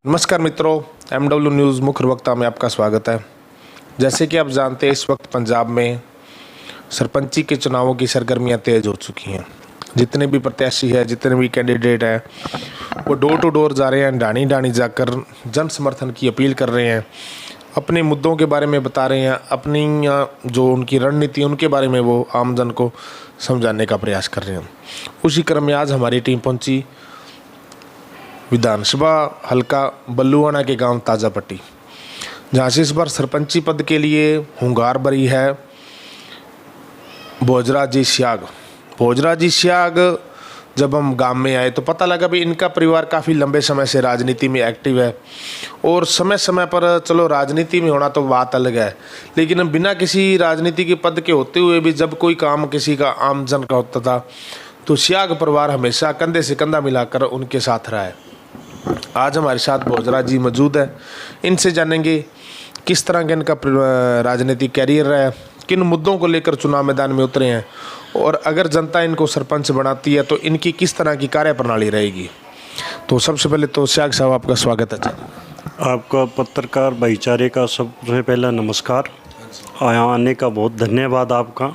नमस्कार मित्रों, MW news मुख्य वक्ता में आपका स्वागत है। जैसे कि आप जानते हैं, इस वक्त पंजाब में सरपंची के चुनावों की सरगर्मियां तेज हो चुकी हैं। जितने भी प्रत्याशी हैं, जितने भी कैंडिडेट हैं, वो डोर टू डोर जा रहे हैं, ढाणी ढाणी जाकर जन समर्थन की अपील कर रहे हैं, अपने मुद्दों के बारे में बता रहे हैं, अपनी जो उनकी रणनीति उनके बारे में वो आम जन को समझाने का प्रयास कर रहे हैं। उसी क्रम में आज हमारी टीम पहुंची विधानसभा हल्का बल्लुआना के गांव ताज़ापट्टी, जहाँ से इस बार सरपंची पद के लिए हुंकार भरी है भोजराज जी स्याग। भोजराज जी स्याग जब हम गांव में आए तो पता लगा भी इनका परिवार काफ़ी लंबे समय से राजनीति में एक्टिव है, और समय समय पर चलो राजनीति में होना तो बात अलग है, लेकिन बिना किसी राजनीति के पद के होते हुए भी जब कोई काम किसी का आम जन का होता था तो स्याग परिवार हमेशा कंधे से कंधा मिलाकर उनके साथ रहा है। आज हमारे साथ भोजराज जी मौजूद है, इनसे जानेंगे किस तरह का इनका राजनीतिक कैरियर है, किन मुद्दों को लेकर चुनाव मैदान में उतरे हैं, और अगर जनता इनको सरपंच बनाती है तो इनकी किस तरह की कार्यप्रणाली रहेगी। तो सबसे पहले तो स्याग साहब, आपका स्वागत है। आपका पत्रकार भाईचारे का सबसे पहला नमस्कार, यहाँ आने का बहुत धन्यवाद आपका।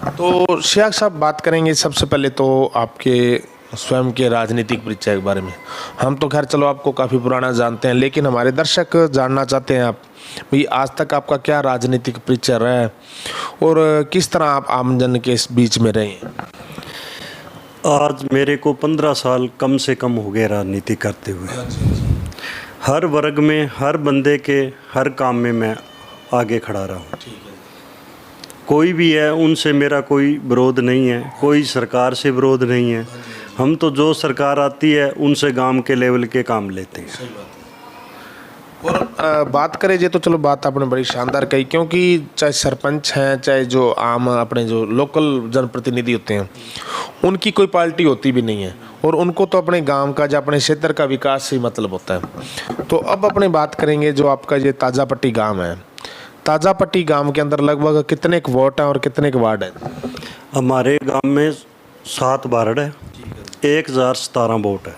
तो स्याग साहब, बात करेंगे सबसे पहले तो आपके स्वयं के राजनीतिक परिचय के बारे में। हम तो खैर चलो आपको काफ़ी पुराना जानते हैं, लेकिन हमारे दर्शक जानना चाहते हैं आप भाई आज तक आपका क्या राजनीतिक परिचय रहा है और किस तरह आप आमजन के इस बीच में रहे हैं। आज मेरे को 15 साल कम से कम हो गए राजनीति करते हुए। हर वर्ग में, हर बंदे के हर काम में मैं आगे खड़ा रहा हूँ। कोई भी है उनसे मेरा कोई विरोध नहीं है, कोई सरकार से विरोध नहीं है। हम तो जो सरकार आती है उनसे गांव के लेवल के काम लेते हैं। और बात करें जे तो चलो बात आपने बड़ी शानदार कही, क्योंकि चाहे सरपंच हैं, चाहे जो आम अपने जो लोकल जनप्रतिनिधि होते हैं, उनकी कोई पार्टी होती भी नहीं है, और उनको तो अपने गांव का या अपने क्षेत्र का विकास से मतलब होता है। तो अब अपने बात करेंगे जो आपका ये ताज़ापट्टी गाँव है, ताज़ापट्टी गांव के अंदर लगभग कितने के वोट हैं और कितने के वार्ड हैं। हमारे गांव में 7 वार्ड है, 1017 वोट है।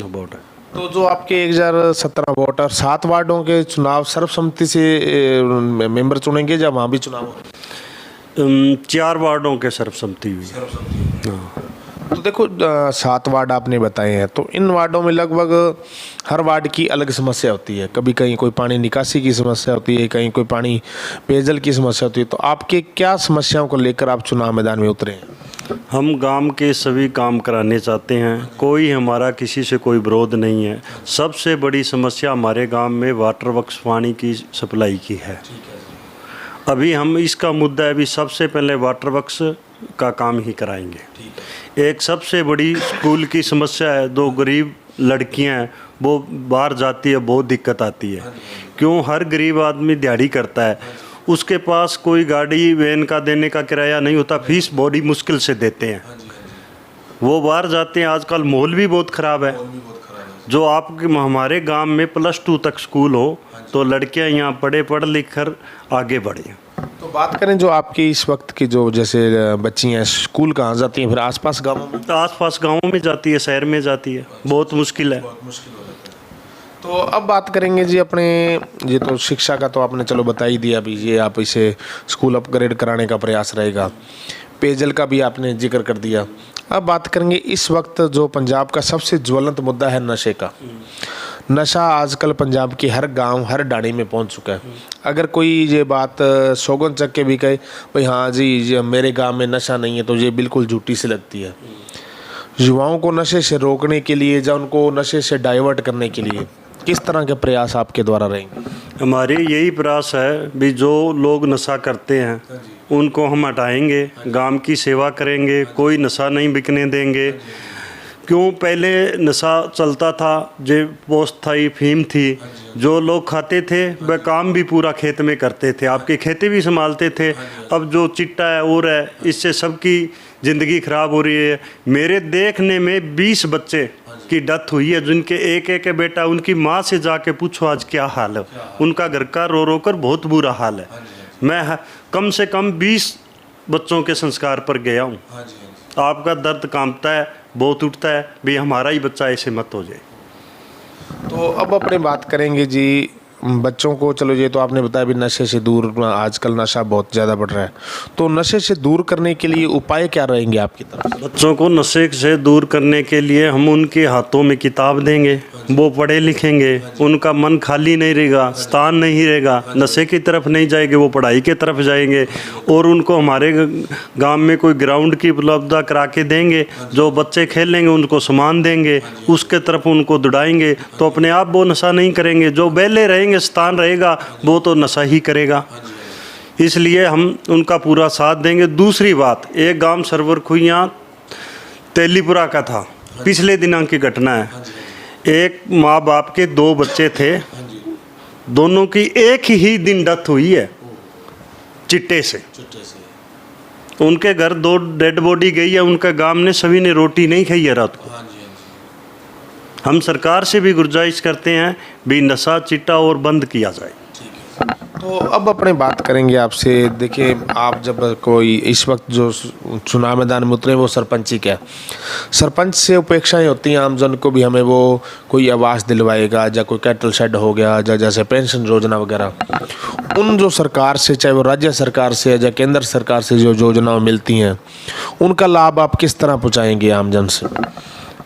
वोट है। तो जो आपके 1017 वोट और 7 वार्डों के चुनाव सर्वसम्मति से मेंबर चुनेंगे या वहाँ भी चुनाव होगा? 4 वार्डों के सर्वसम्मति हुई। हाँ। तो देखो 7 वार्ड आपने बताए हैं, तो इन वार्डों में लगभग हर वार्ड की अलग समस्या होती है। कभी कहीं कोई पानी निकासी की समस्या होती है, कहीं कोई पानी पेयजल की समस्या होती है। तो आपके क्या समस्याओं को लेकर आप चुनाव मैदान में उतरे हैं? हम गांव के सभी काम कराने चाहते हैं, कोई हमारा किसी से कोई विरोध नहीं है। सबसे बड़ी समस्या हमारे गांव में वाटर वर्क्स पानी की सप्लाई की है। अभी हम इसका मुद्दा है, अभी सबसे पहले वाटर वर्क्स का काम ही कराएंगे। एक सबसे बड़ी स्कूल की समस्या है, 2 गरीब लड़कियां हैं वो बाहर जाती है, बहुत दिक्कत आती है। क्यों? हर गरीब आदमी दिहाड़ी करता है, उसके पास कोई गाड़ी वैन का देने का किराया नहीं होता, फीस बड़ी मुश्किल से देते हैं, वो बाहर जाते हैं। आजकल माहौल भी बहुत ख़राब है। जो आपके हमारे गांव में +2 तक स्कूल हो तो लड़कियां यहाँ पढ़ लिख कर आगे बढ़े। तो बात करें जो आपकी इस वक्त की जो जैसे बच्ची हैं, स्कूल कहाँ जाती हैं? फिर आसपास गाँवों में? आसपास गाँवों में जाती है, शहर में जाती है, बहुत मुश्किल है। तो अब बात करेंगे जी अपने, ये तो शिक्षा का तो आपने चलो बता ही दिया, अभी ये आप इसे स्कूल अपग्रेड कराने का प्रयास रहेगा, पेयजल का भी आपने जिक्र कर दिया। अब बात करेंगे इस वक्त जो पंजाब का सबसे ज्वलंत मुद्दा है नशे का। नशा आजकल पंजाब की हर गांव, हर डाणी में पहुंच चुका है। अगर कोई ये बात सौगंध चक के भी कहे भाई हाँ जी ये मेरे गांव में नशा नहीं है, तो ये बिल्कुल झूठी सी लगती है। युवाओं को नशे से रोकने के लिए या उनको नशे से डाइवर्ट करने के लिए किस तरह के प्रयास आपके द्वारा रहेंगे? हमारे यही प्रयास है भी जो लोग नशा करते हैं उनको हम हटाएंगे, गांव की सेवा करेंगे, कोई नशा नहीं बिकने देंगे। क्यों? पहले नशा चलता था, जे पोस्ट थी, फीम थी, जो लोग खाते थे वह काम भी पूरा खेत में करते थे, आपकी खेती भी संभालते थे। अब जो चिट्टा है और है, इससे सबकी ज़िंदगी ख़राब हो रही है। मेरे देखने में 20 बच्चे की डेथ हुई है, जिनके एक एक बेटा, उनकी माँ से जाके पूछो आज क्या हाल है, उनका घर का रो रो कर बहुत बुरा हाल है। मैं कम से कम 20 बच्चों के संस्कार पर गया हूँ। आपका दर्द कांपता है, बहुत उठता है भी हमारा ही बच्चा ऐसे मत हो जाए। तो अब अपने बात करेंगे जी बच्चों को, चलो ये तो आपने बताया भी नशे से दूर, आजकल नशा बहुत ज़्यादा बढ़ रहा है, तो नशे से दूर करने के लिए उपाय क्या रहेंगे आपकी तरफ से? बच्चों को नशे से दूर करने के लिए हम उनके हाथों में किताब देंगे, वो पढ़े लिखेंगे, उनका मन खाली नहीं रहेगा, स्थान नहीं रहेगा, नशे की तरफ नहीं जाएंगे, वो पढ़ाई की तरफ जाएंगे। और उनको हमारे गांव में कोई ग्राउंड की उपलब्धता करा के देंगे, जो बच्चे खेलेंगे उनको सामान देंगे, उसके तरफ उनको दौड़ाएंगे, तो अपने आप वो नशा नहीं करेंगे। जो बेले रहेंगे, स्थान रहेगा, वो तो नशा ही करेगा। इसलिए हम उनका पूरा साथ देंगे। दूसरी बात, एक गांव सरवर खुइयाँ तेलीपुरा का था, पिछले दिनों की घटना है। एक माँ बाप के 2 बच्चे थे, दोनों की एक ही दिन डेथ हुई है चिट्टे से। उनके घर 2 डेड बॉडी गई है, उनका गांव ने सभी ने रोटी नहीं खाई है रात को। हम सरकार से भी गुजारिश करते हैं भी नशा चिट्टा और बंद किया जाए। तो अब अपने बात करेंगे आपसे। देखिए, आप जब कोई इस वक्त जो चुनाव मैदान में उतरे वो सरपंची का है, सरपंच से अपेक्षाएं होती हैं आमजन को भी, हमें वो कोई आवास दिलवाएगा, या कोई कैटल शेड हो गया, या जैसे पेंशन योजना वगैरह। उन जो सरकार से, चाहे वो राज्य सरकार से या केंद्र सरकार से जो योजनाएं मिलती हैं, उनका लाभ आप किस तरह पहुँचाएंगे आमजन से?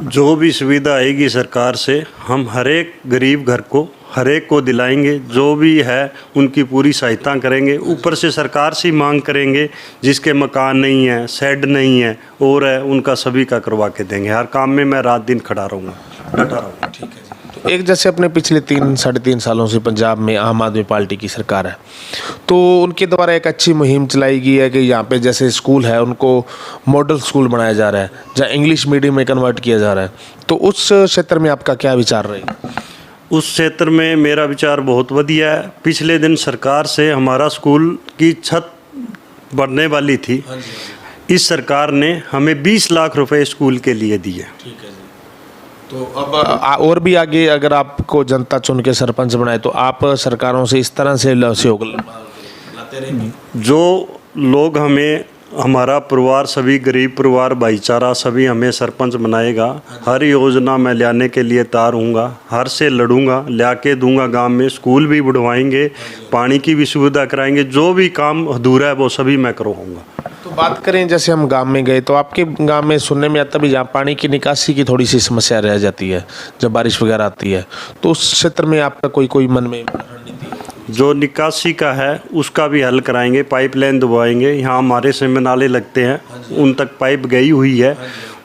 जो भी सुविधा आएगी सरकार से, हम हर एक गरीब घर को, हर एक को दिलाएंगे। जो भी है उनकी पूरी सहायता करेंगे। ऊपर से सरकार से मांग करेंगे, जिसके मकान नहीं है, शेड नहीं है और है, उनका सभी का करवा के देंगे। हर काम में मैं रात दिन खड़ा रहूँगा, डटा रहूँगा। ठीक है जी। तो एक जैसे अपने पिछले 3-3.5 सालों से पंजाब में आम आदमी पार्टी की सरकार है, तो उनके द्वारा एक अच्छी मुहिम चलाई गई है कि यहाँ पे जैसे स्कूल है उनको मॉडल स्कूल बनाया जा रहा है, जहाँ इंग्लिश मीडियम में कन्वर्ट किया जा रहा है। तो उस क्षेत्र में आपका क्या विचार रहेगा? उस क्षेत्र में मेरा विचार बहुत बढ़िया है। पिछले दिन सरकार से हमारा स्कूल की छत बढ़ने वाली थी, इस सरकार ने हमें 20 लाख रुपए स्कूल के लिए दिए। तो अब और भी आगे अगर आपको जनता चुन के सरपंच बनाए तो आप सरकारों से इस तरह से सहयोग लाते रहेंगे? जो लोग हमें, हमारा परिवार, सभी गरीब परिवार, भाईचारा सभी हमें सरपंच बनाएगा, हर योजना मैं लाने के लिए तैयार हूँगा, हर से लड़ूंगा, ला के दूंगा। गांव में स्कूल भी बढ़वाएंगे, पानी की भी सुविधा कराएंगे, जो भी काम अधूरा है वो सभी मैं करवाऊँगा। तो बात करें, जैसे हम गांव में गए तो आपके गांव में सुनने में आता भी जहाँ पानी की निकासी की थोड़ी सी समस्या रह जाती है जब बारिश वगैरह आती है, तो उस क्षेत्र में आपका कोई मन में रणनीति है? जो निकासी का है उसका भी हल कराएंगे, पाइपलाइन दबाएंगे। यहाँ हमारे से में नाले लगते हैं, उन तक पाइप गई हुई है,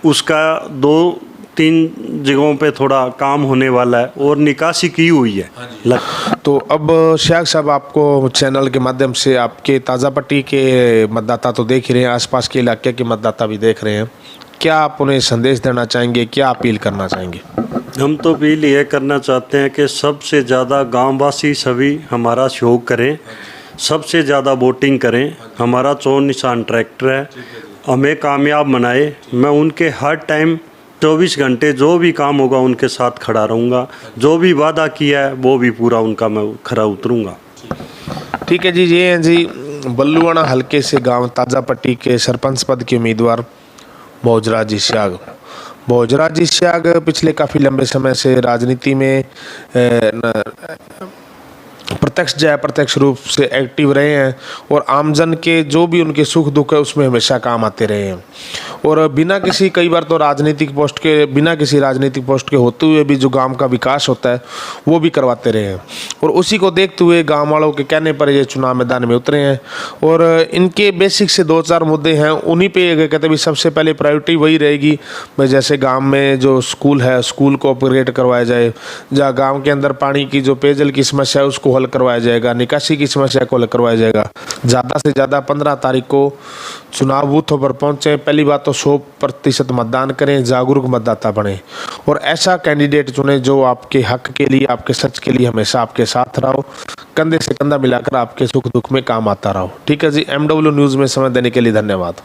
उसका 2-3 जगहों पे थोड़ा काम होने वाला है और निकासी की हुई है। तो अब शायद साहब, आपको चैनल के माध्यम से आपके ताज़ा पट्टी के मतदाता तो देख ही रहे हैं, आसपास के इलाके के मतदाता भी देख रहे हैं, क्या आप उन्हें संदेश देना चाहेंगे, क्या अपील करना चाहेंगे? हम तो अपील ये करना चाहते हैं कि सबसे ज़्यादा गांववासी सभी हमारा सहयोग करें, सबसे ज़्यादा वोटिंग करें। हमारा चौन निशान ट्रैक्टर है, हमें कामयाब बनाए। मैं उनके हर टाइम 24 घंटे जो भी काम होगा उनके साथ खड़ा रहूँगा। जो भी वादा किया है वो भी पूरा उनका मैं खरा उतरूँगा। ठीक है जी। ये हैं जी बल्लुआना हल्के से गांव ताज़ा पट्टी के सरपंच पद के उम्मीदवार भोजराज जी स्याग। भोजराज जी स्याग पिछले काफ़ी लंबे समय से राजनीति में प्रत्यक्ष या अप्रत्यक्ष रूप से एक्टिव रहे हैं और आमजन के जो भी उनके सुख दुख है उसमें हमेशा काम आते रहे हैं। और बिना किसी, कई बार तो राजनीतिक पोस्ट के, बिना किसी राजनीतिक पोस्ट के होते हुए भी जो गांव का विकास होता है वो भी करवाते रहे हैं। और उसी को देखते हुए गांव वालों के कहने पर ये चुनाव मैदान में उतरे हैं। और इनके बेसिक से 2-4 मुद्दे हैं, उन्हीं पे कहते भी सबसे पहले प्रायोरिटी वही रहेगी भाई, जैसे गाँव में जो स्कूल है, स्कूल को अपग्रेड करवाया जाए, जहाँ गाँव के अंदर पानी की जो पेयजल की समस्या है उसको हल करवाया जाएगा, निकासी की समस्या को हल करवाया जाएगा। ज़्यादा से ज़्यादा 15 तारीख को चुनाव बूथों पर पहुँचें। पहली बात तो 100% मतदान करें, जागरूक मतदाता बने और ऐसा कैंडिडेट चुनें जो आपके हक के लिए, आपके सच के लिए हमेशा आपके साथ रहो, कंधे से कंधा मिलाकर आपके सुख दुख में काम आता रहो। ठीक है जी। MW न्यूज़ में समय देने के लिए धन्यवाद।